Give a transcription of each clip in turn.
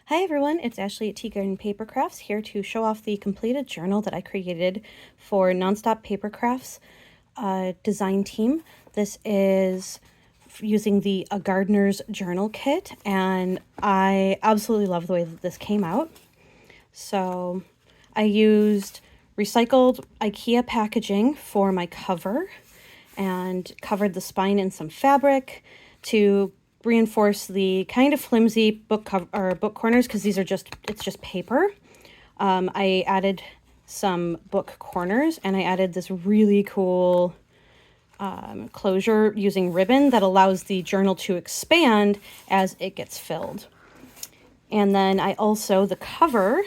Hi everyone, it's Ashley at Tea Garden Papercrafts here to show off the completed journal that I created for Nonstop Papercrafts design team. This is using the A Gardener's Journal Kit, and I absolutely love the way that this came out. So I used recycled IKEA packaging for my cover and covered the spine in some fabric to reinforce the kind of flimsy book cover or book corners, because it's just paper. I added some book corners, and I added this really cool closure using ribbon that allows the journal to expand as it gets filled. And then I also, the cover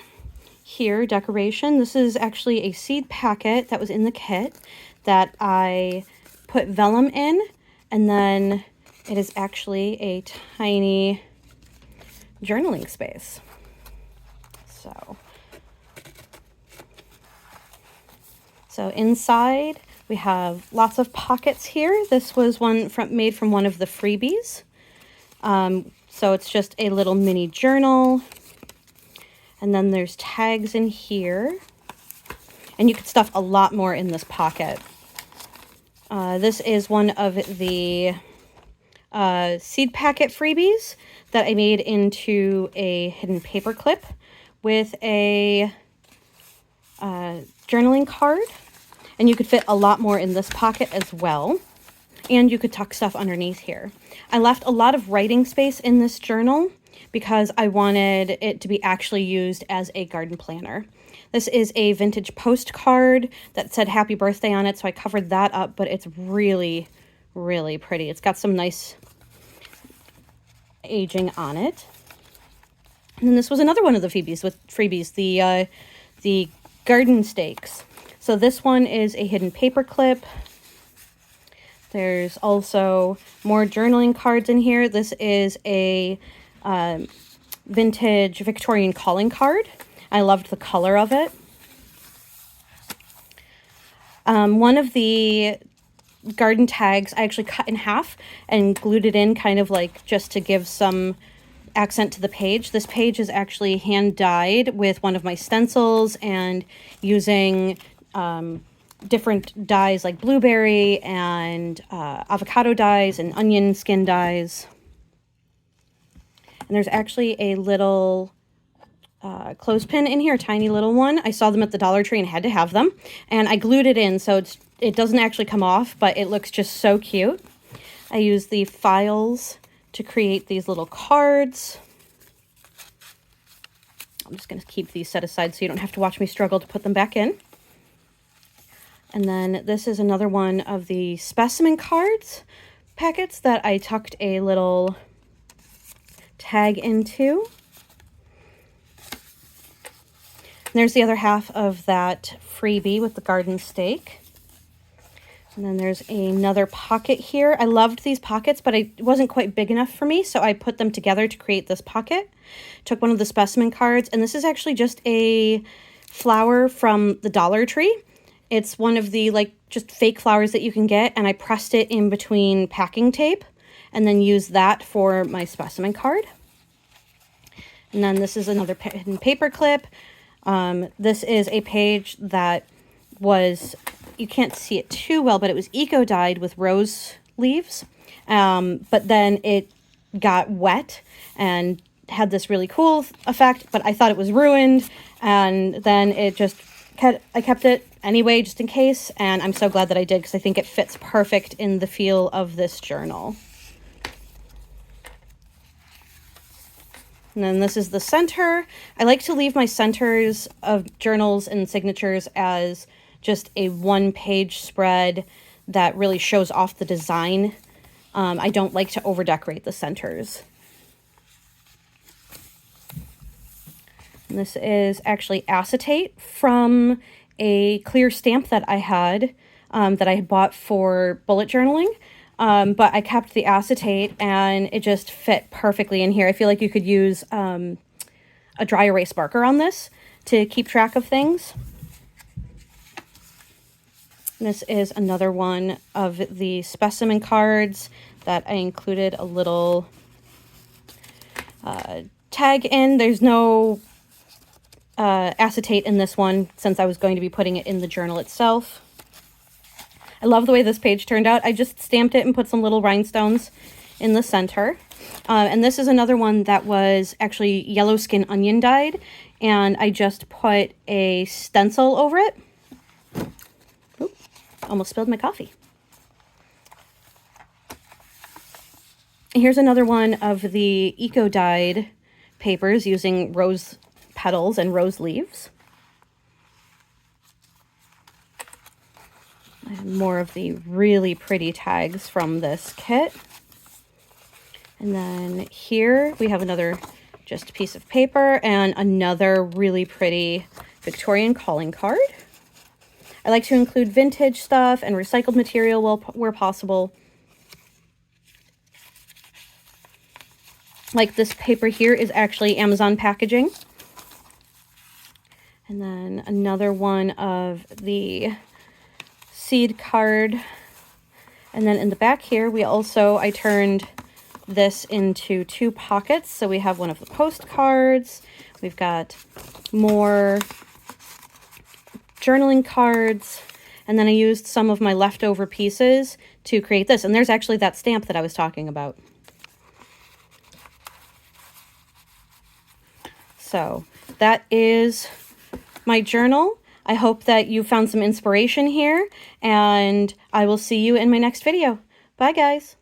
here, decoration, this is actually a seed packet that was in the kit that I put vellum in, and then it is actually a tiny journaling space. So inside we have lots of pockets here. This was made from one of the freebies. So it's just a little mini journal. And then there's tags in here. And you could stuff a lot more in this pocket. This is one of the seed packet freebies that I made into a hidden paper clip with a journaling card. And you could fit a lot more in this pocket as well. And you could tuck stuff underneath here. I left a lot of writing space in this journal because I wanted it to be actually used as a garden planner. This is a vintage postcard that said happy birthday on it, so I covered that up, but it's really, really pretty. It's got some nice aging on it. And then this was another one of the freebies, the garden stakes. So this one is a hidden paper clip. There's also more journaling cards in here. This is a vintage Victorian calling card. I loved the color of it. One of the garden tags I actually cut in half and glued it in, kind of like just to give some accent to the page. This page is actually hand dyed with one of my stencils and using different dyes like blueberry and avocado dyes and onion skin dyes. And there's actually a little clothespin in here, a tiny little one. I saw them at the Dollar Tree and had to have them. And I glued it in so it doesn't actually come off, but it looks just so cute. I used the files to create these little cards. I'm just going to keep these set aside so you don't have to watch me struggle to put them back in. And then this is another one of the specimen cards packets that I tucked a little tag into. And there's the other half of that freebie with the garden stake. And then there's another pocket here. I loved these pockets, but it wasn't quite big enough for me, so I put them together to create this pocket. Took one of the specimen cards, and this is actually just a flower from the Dollar Tree. It's one of the just fake flowers that you can get, and I pressed it in between packing tape and then used that for my specimen card. And then this is another hidden paper clip. This is a page that was, you can't see it too well, but it was eco-dyed with rose leaves. But then it got wet and had this really cool effect, but I thought it was ruined. And then I kept it anyway, just in case. And I'm so glad that I did, because I think it fits perfect in the feel of this journal. And then this is the center. I like to leave my centers of journals and signatures as just a one-page spread that really shows off the design. I don't like to over-decorate the centers. And this is actually acetate from a clear stamp that I had bought for bullet journaling. But I kept the acetate, and it just fit perfectly in here. I feel like you could use a dry erase marker on this to keep track of things. And this is another one of the specimen cards that I included a little tag in. There's no acetate in this one since I was going to be putting it in the journal itself. I love the way this page turned out. I just stamped it and put some little rhinestones in the center. And this is another one that was actually yellow skin onion dyed, and I just put a stencil over it. Oop, almost spilled my coffee. Here's another one of the eco-dyed papers using rose petals and rose leaves. I have more of the really pretty tags from this kit. And then here we have another just piece of paper and another really pretty Victorian calling card. I like to include vintage stuff and recycled material where possible. Like this paper here is actually Amazon packaging. And then another one of the seed card. And then in the back here, I turned this into 2 pockets. So we have one of the postcards. We've got more journaling cards. And then I used some of my leftover pieces to create this. And there's actually that stamp that I was talking about. So that is my journal. I hope that you found some inspiration here, and I will see you in my next video. Bye, guys.